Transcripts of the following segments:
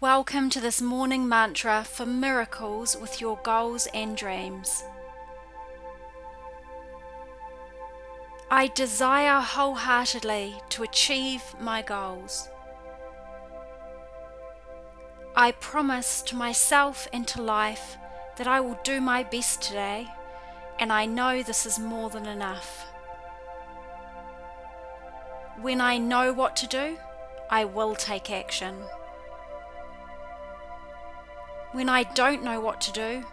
Welcome to this morning mantra for miracles with your goals and dreams. I desire wholeheartedly to achieve my goals. I promise to myself and to life that I will do my best today, and I know this is more than enough. When I know what to do, I will take action. When I don't know what to do,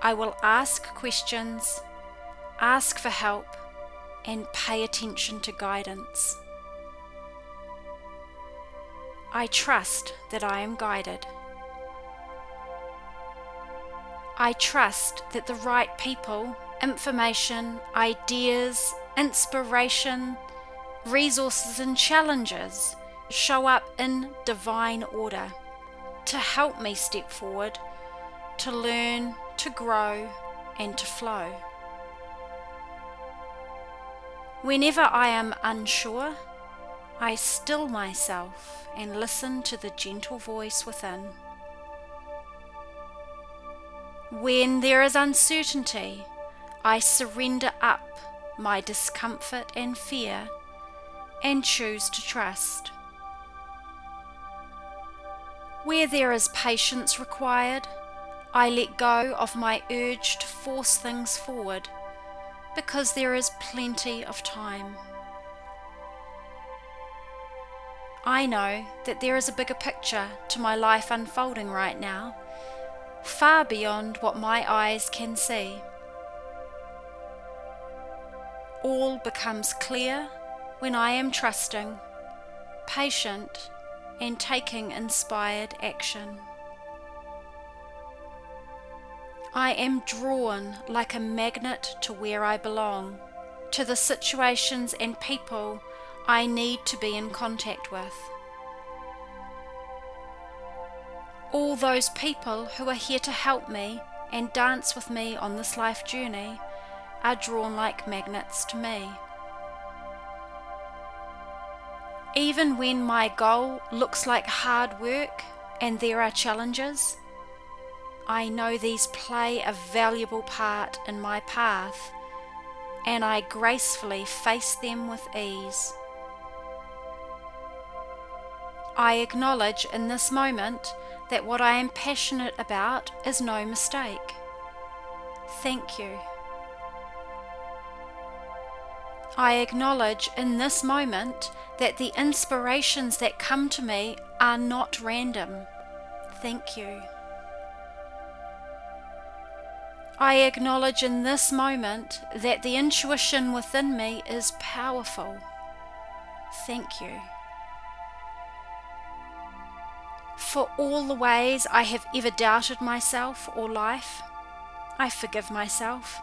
I will ask questions, ask for help, and pay attention to guidance. I trust that I am guided. I trust that the right people, information, ideas, inspiration, resources and challenges show up in divine order to help me step forward, to learn, to grow, and to flow. Whenever I am unsure, I still myself and listen to the gentle voice within. When there is uncertainty, I surrender up my discomfort and fear and choose to trust. Where there is patience required, I let go of my urge to force things forward because there is plenty of time. I know that there is a bigger picture to my life unfolding right now, far beyond what my eyes can see. All becomes clear when I am trusting, patient, and taking inspired action. I am drawn like a magnet to where I belong, to the situations and people I need to be in contact with. All those people who are here to help me and dance with me on this life journey are drawn like magnets to me. Even when my goal looks like hard work and there are challenges, I know these play a valuable part in my path, and I gracefully face them with ease. I acknowledge in this moment that what I am passionate about is no mistake. Thank you. I acknowledge in this moment that the inspirations that come to me are not random. Thank you. I acknowledge in this moment that the intuition within me is powerful. Thank you. For all the ways I have ever doubted myself or life, I forgive myself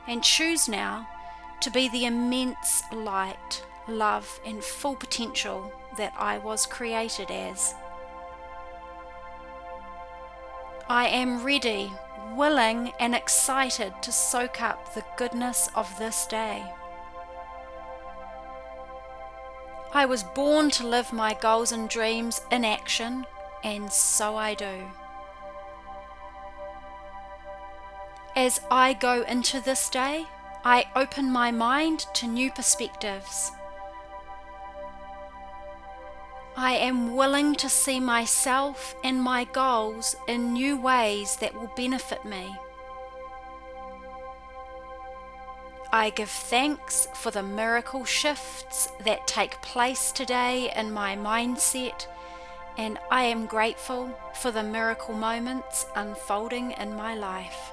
and choose now to be the immense light, love, and full potential that I was created as. I am ready, willing, and excited to soak up the goodness of this day. I was born to live my goals and dreams in action, and so I do. As I go into this day, I open my mind to new perspectives. I am willing to see myself and my goals in new ways that will benefit me. I give thanks for the miracle shifts that take place today in my mindset, and I am grateful for the miracle moments unfolding in my life.